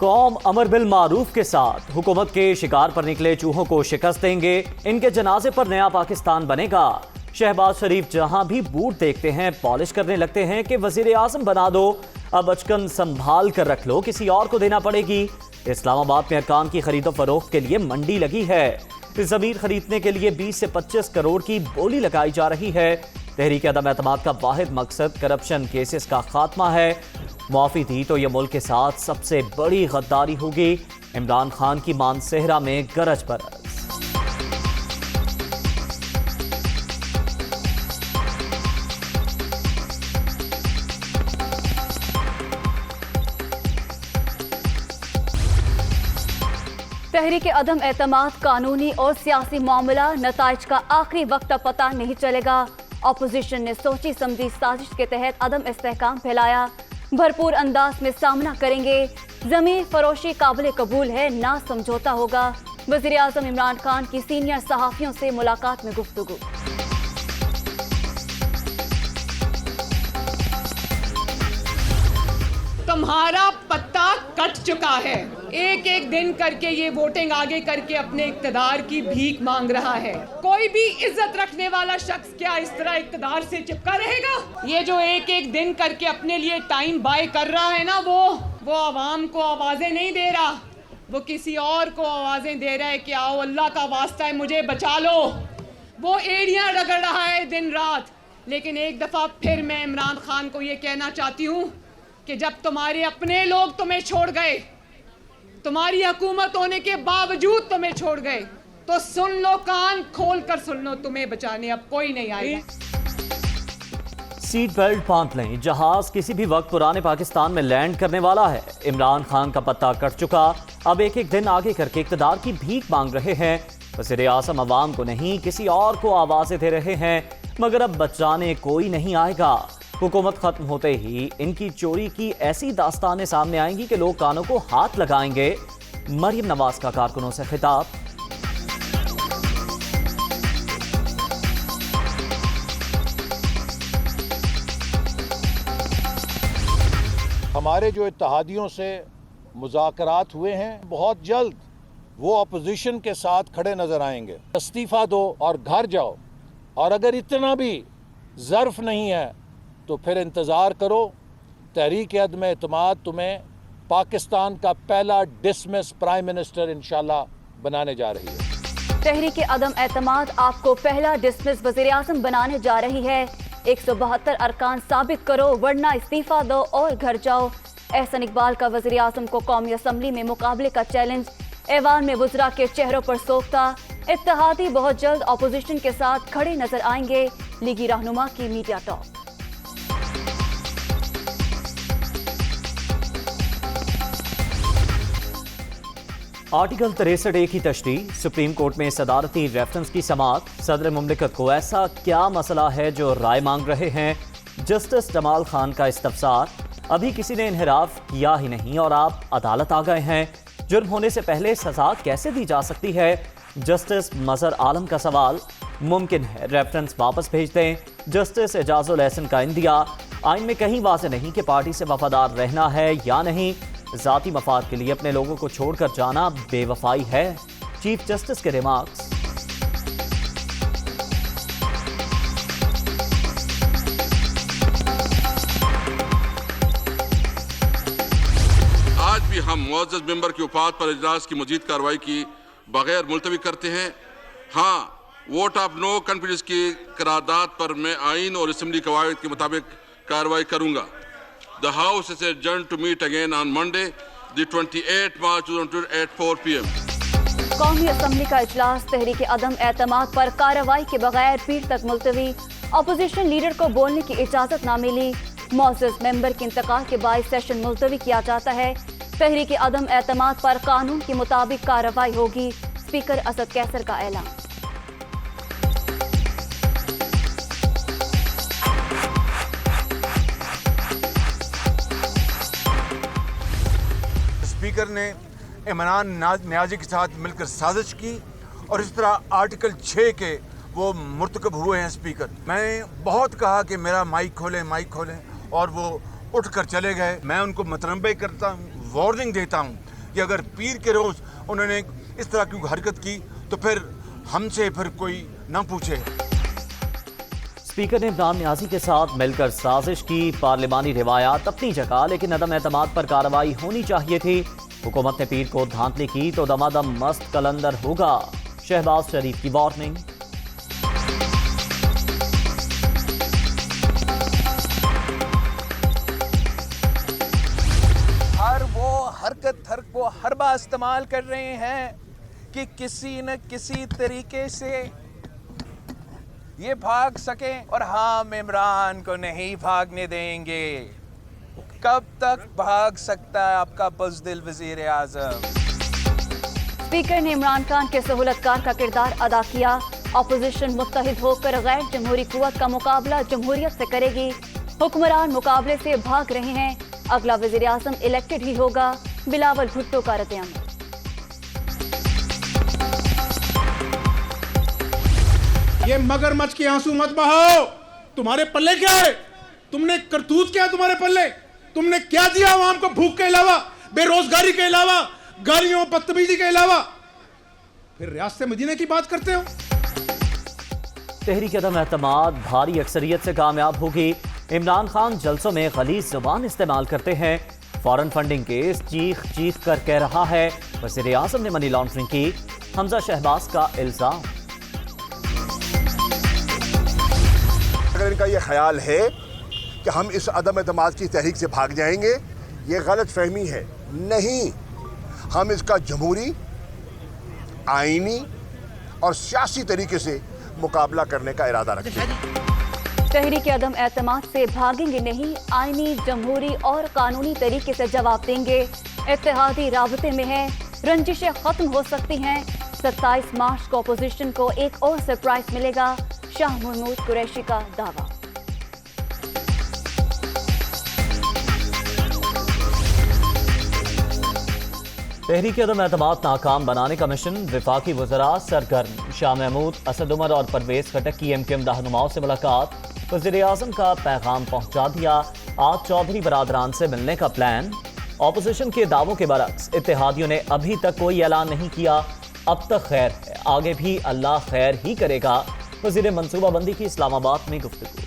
कौम अमर बिल मारूफ के साथ हुकूमत के शिकार पर निकले चूहों को शिकस्त देंगे, इनके जनाजे पर नया पाकिस्तान बनेगा। शहबाज शरीफ जहां भी बूट देखते हैं पॉलिश करने लगते हैं कि वजीर आजम बना दो, अब अचकन संभाल कर रख लो, किसी और को देना पड़ेगी। इस्लामाबाद में अरकान की खरीदो फरोख्त के लिए मंडी लगी है। जमीन खरीदने के लिए 20 से 25 करोड़ की बोली लगाई जा रही है। तहरीक अदम एतमाद का वाहिद मकसद करप्शन केसेस का खात्मा है। मुआफी दी तो यह मुल्क के साथ सबसे बड़ी गद्दारी होगी। इमरान खान की मानसेहरा में गरज बरस। तहरीक अदम एतमाद कानूनी और सियासी मामला नताइज का आखिरी वक्त पता नहीं चलेगा। अपोजिशन ने सोची समझी साजिश के तहत अदम इस्तेहकाम फैलाया, भरपूर अंदाज में सामना करेंगे। जमीन फरोशी काबिल कबूल है, ना समझौता होगा। वज़ीर आज़म इमरान खान की सीनियर सहाफियों से मुलाकात में गुफ्तगू। तुम्हारा पत्ता कट चुका है। एक एक दिन करके ये वोटिंग आगे करके अपने इक्तदार की भीख मांग रहा है। कोई भी इज्जत रखने वाला शख्स क्या इस तरह इक्तदार से चिपका रहेगा? ये जो एक एक दिन करके अपने लिए टाइम बाय कर रहा है ना, वो आवाम को आवाजें नहीं दे रहा, वो किसी और को आवाजें दे रहा है कि आओ अल्लाह का वास्ता है मुझे बचा लो। वो एड़ियां रगड़ रहा है दिन रात। लेकिन एक दफा फिर मैं इमरान खान को ये कहना चाहती हूँ कि जब तुम्हारे अपने लोग तुम्हें छोड़ गए, तुम्हारी हुकूमत होने के बावजूद तुम्हें छोड़ गए, तो सुन लो, कान खोल कर सुन लो, तुम्हें बचाने अब कोई नहीं आएगा। सीट बेल्ट बांध लें, जहाज किसी भी वक्त पुराने पाकिस्तान में लैंड करने वाला है। इमरान खान का पत्ता कट चुका, अब एक एक दिन आगे करके इक़्तिदार की भीख मांग रहे हैं। वज़ीर आज़म अवाम को नहीं किसी और को आवाजें दे रहे हैं, मगर अब बचाने कोई नहीं आएगा। हुकूमत खत्म होते ही इनकी चोरी की ऐसी दास्तानें सामने आएंगी कि लोग कानों को हाथ लगाएंगे। मरियम नवाज का कारकुनों से खिताब। हमारे जो इत्तेहादियों से मुज़ाकरात हुए हैं, बहुत जल्द वो अपोजिशन के साथ खड़े नजर आएंगे। इस्तीफा दो और घर जाओ, और अगर इतना भी ज़र्फ नहीं है तो फिर इंतज़ार करो। तहरीक अदम एतमाद तुम्हें पाकिस्तान का पहला डिसमिस प्राइम मिनिस्टर इंशाल्लाह बनाने जा रही है। तहरीक अदम एतमाद आपको पहला डिसमिस वज़ीर आज़म बनाने जा रही है। 172 अरकान साबित करो, वरना इस्तीफा दो और घर जाओ। एहसन इकबाल का वज़ीर आज़म को कौमी असम्बली में मुकाबले का चैलेंज। ऐवान में वज़रा के चेहरों पर सोख्ता। इत्तेहादी बहुत जल्द अपोजिशन के साथ खड़े नजर आएंगे। लीगी रहनुमा की मीडिया टॉक। आर्टिकल 63A की तशरीह, सुप्रीम कोर्ट में सदारती रेफरेंस की समाअत। सदर मुमलिकत को ऐसा क्या मसला है जो राय मांग रहे हैं? जस्टिस जमाल खान का इस्तफसार, अभी किसी ने इन्हिराफ किया ही नहीं और आप अदालत आ गए हैं। जुर्म होने से पहले सजा कैसे दी जा सकती है? जस्टिस मजहर आलम का सवाल। मुमकिन है रेफरेंस वापस भेज दें। जस्टिस एजाजुल एहसन का इंदिया, आइन में कहीं वाज़ेह नहीं कि पार्टी से वफादार रहना है या नहीं। ज़ाती मफाद के लिए अपने लोगों को छोड़कर जाना बेवफाई है। चीफ जस्टिस के रिमार्क्स। आज भी हम मुअज़्ज़ज़ मेंबर की उपात पर इजलास की मजीद कार्रवाई की बगैर मुलतवी करते हैं। हाँ, वोट ऑफ नो कॉन्फिडेंस की करारदाद पर मैं आइन और असम्बली कवायद के मुताबिक कार्रवाई करूंगा। The House is adjourned to meet again on Monday, the 28th March 2022 at 4 p.m. कौमी असम्बली का इजलास तहरीक अदम एतमाद पर कार्रवाई के बगैर पीर तक मुलतवी। अपोजिशन लीडर को बोलने की इजाजत ना मिली। मुअज़्ज़ज़ मेंबर के इंतकाल के बाद सेशन मुलतवी किया जाता है। तहरीक अदम एतमाद पर कानून के मुताबिक कार्रवाई होगी। स्पीकर असद कैसर का ऐलान। स्पीकर ने इमरान नियाज़ी के साथ मिलकर साजिश की और इस तरह आर्टिकल 6 के वो मुर्तकब हुए हैं। स्पीकर, मैंने बहुत कहा कि मेरा माइक खोलें और वो उठ कर चले गए। मैं उनको मतनबे करता हूँ, वार्निंग देता हूँ कि अगर पीर के रोज़ उन्होंने इस तरह की हरकत की तो फिर हमसे फिर कोई ना पूछे। स्पीकर ने इमरान नियाज़ी के साथ मिलकर साजिश की। पार्लिमानी रिवायात अपनी जगह, लेकिन अदम एतमाद पर कार्रवाई होनी चाहिए थी। हुकूमत ने पीर को धांधली की तो दमादम मस्त कलंदर होगा। शहबाज शरीफ की वार्निंग। हर वो हरकत को हर बार इस्तेमाल कर रहे हैं कि किसी न किसी तरीके से ये भाग सके, और हम इमरान को नहीं भागने देंगे। कब तक भाग सकता है आपका बुज़दिल वज़ीर आज़म? स्पीकर ने इमरान खान के सहूलतकार का किरदार अदा किया। ऑपोजिशन मुत्तहिद होकर गैर जमहूरी कुव्वत का मुकाबला जमहूरियत से करेगी। हुक्मरान मुकाबले से भाग रहे हैं। अगला वज़ीर आज़म इलेक्टेड ही होगा। बिलावल भुट्टो का रद्द-ए-अमल। ये मगरमच्छ के आंसू मत बहाओ। तुम्हारे पल्ले क्या है? तुमने करतूत क्या है तुम्हारे पल्ले? तुमने क्या दिया आवाम को? भूख के अलावा, बेरोजगारी के अलावा, गालियों बदतमीजी के अलावा, फिर रियासत मदीना की बात करते हो। तहरीक अदम एतमाद भारी अक्सरियत से कामयाब होगी। इमरान खान जलसों में गलीज़ ज़ुबान इस्तेमाल करते हैं। फॉरेन फंडिंग केस चीख चीख कर कह रहा है। वज़ीर आज़म ने मनी लॉन्ड्रिंग की। हमजा शहबाज का इल्ज़ाम। अगर इनका ये ख्याल है कि हम इस अदम एतमाद की तहरीक से भाग जाएंगे, ये गलत फहमी है। नहीं, हम इसका जमहूरी, आईनी और सियासी तरीके से मुकाबला करने का इरादा रखते हैं। तहरीक अदम एतमाद से भागेंगे नहीं, आईनी, जमहूरी और कानूनी तरीके से जवाब देंगे। इत्तेहादी राबते में है, रंजिशें खत्म हो सकती हैं। 27 मार्च को अपोजिशन को एक और सरप्राइज मिलेगा। शाह महमूद कुरैशी का दावा। तहरीक अदम एतमाद नाकाम बनाने का मिशन। वफाकी वज़रा सरगर्म। शाह महमूद, असद उमर और परवेज खटक की MKM रहनुमाओं से मुलाकात। वज़ीर आज़म का पैगाम पहुंचा दिया। आज चौधरी बरादरान से मिलने का प्लान। ऑपोजिशन के दावों के बरक्स इत्तेहादियों ने अभी तक कोई ऐलान नहीं किया। अब तक खैर है, आगे भी अल्लाह खैर ही करेगा। वज़ीर मनसूबाबंदी की इस्लामाबाद में गुफ्तगू।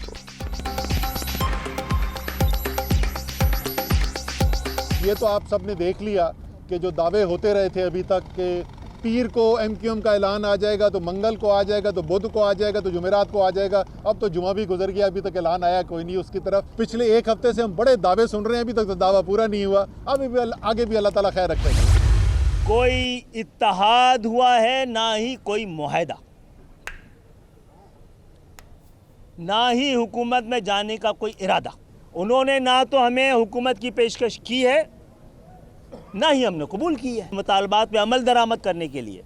ये तो आप सब ने देख लिया कि जो दावे होते रहे थे अभी तक कि पीर को MKM का ऐलान आ जाएगा, तो मंगल को आ जाएगा, तो बुध को आ जाएगा, तो जुमेरात को आ जाएगा। अब तो जुमा भी गुजर गया, अभी तक ऐलान आया कोई नहीं उसकी तरफ। पिछले एक हफ्ते से हम बड़े दावे सुन रहे हैं, अभी तक तो दावा पूरा नहीं हुआ। अभी भी आगे भी अल्लाह ताला खैर रखेगा। कोई इत्तेहाद हुआ है, ना ही कोई मुआहदा, ना ही हुकूमत में जाने का कोई इरादा। उन्होंने ना तो हमें हुकूमत की पेशकश की है, ना ही हमने कबूल की है। मुतालबात पे अमल दरामद करने के लिए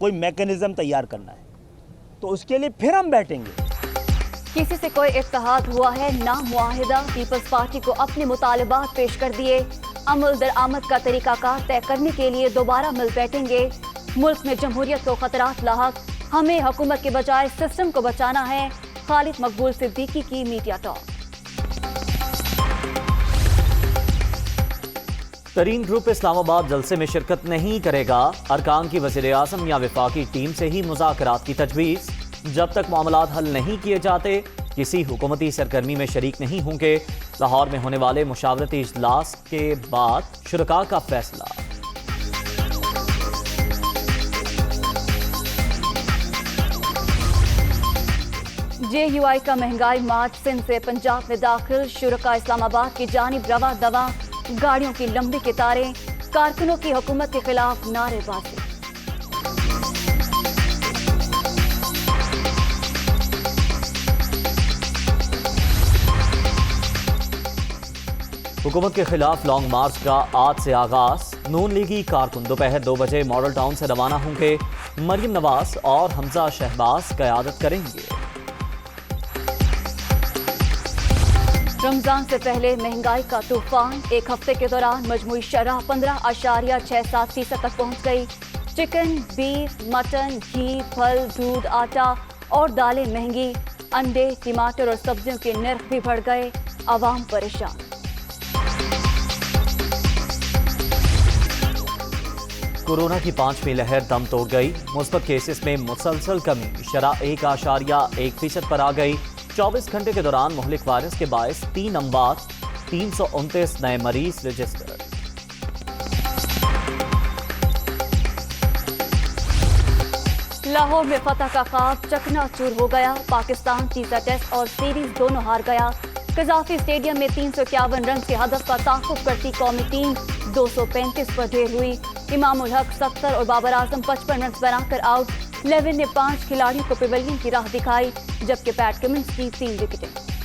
कोई मैकेनिज्म तैयार करना है, तो उसके लिए फिर हम बैठेंगे। किसी से कोई इत्तेहाद हुआ है ना मुआहिदा। पीपल्स पार्टी को अपने मुतालबात पेश कर दिए। अमल दरामद का तरीकाकार तय करने के लिए दोबारा मिल बैठेंगे। मुल्क में जमहूरियत को खतरात लाहक, हमें हुकूमत के बजाय सिस्टम को बचाना है। खालिद मकबूल सिद्दीकी की मीडिया टॉक। तरीन ग्रुप इस्लामाबाद जलसे में शिरकत नहीं करेगा। अरकान की वज़ीर आज़म या वफाकी टीम से ही मुज़ाकरात की तजवीज़। जब तक मामलात हल नहीं किए जाते, किसी हुकूमती सरगर्मी में शरीक नहीं होंगे। लाहौर में होने वाले मुशावरती इजलास के बाद शुरका का फैसला। JUI का महंगाई मार्च सिंध से पंजाब में दाखिल। शुरका इस्लामाबाद की जानिब रवा दवा, गाड़ियों की लंबी कतारें, कारकुनों की हुकूमत के खिलाफ नारेबाजी। हुकूमत के खिलाफ लॉन्ग मार्च का आज से आगाज। नून लीगी कारकुन दोपहर 2 बजे मॉडल टाउन से रवाना होंगे। मरियम नवाज और हमजा शहबाज क़यादत करेंगे। रमजान से पहले महंगाई का तूफान। एक हफ्ते के दौरान मजमूई शरह 15.67% तक पहुंच गई। चिकन, बीफ, मटन, घी, फल, दूध, आटा और दालें महंगी। अंडे, टमाटर और सब्जियों के नर्ख भी बढ़ गए। आवाम परेशान। कोरोना की 5वीं लहर दम तोड़ गई। मुस्बत केसेस में मुसलसल कमी शरह 1.1% पर आ गई। 24 घंटे के दौरान मुहलिक वायरस के बायस 3 अमवात, 329 नए मरीज रजिस्टर। लाहौर में फतह का ख्वाब चकनाचूर हो गया। पाकिस्तान तीसरा टेस्ट और सीरीज दोनों हार गया। कजाफी स्टेडियम में 351 रन के हदफ का ताक़ुब करती कौमी टीम 235 पर ढेर हुई। इमामुल हक 70 और बाबर आजम 55 रन बनाकर आउट। लेविन ने 5 खिलाड़ियों को पेविलियन की राह दिखाई, जबकि पैट कमिंस की 3 विकेटें।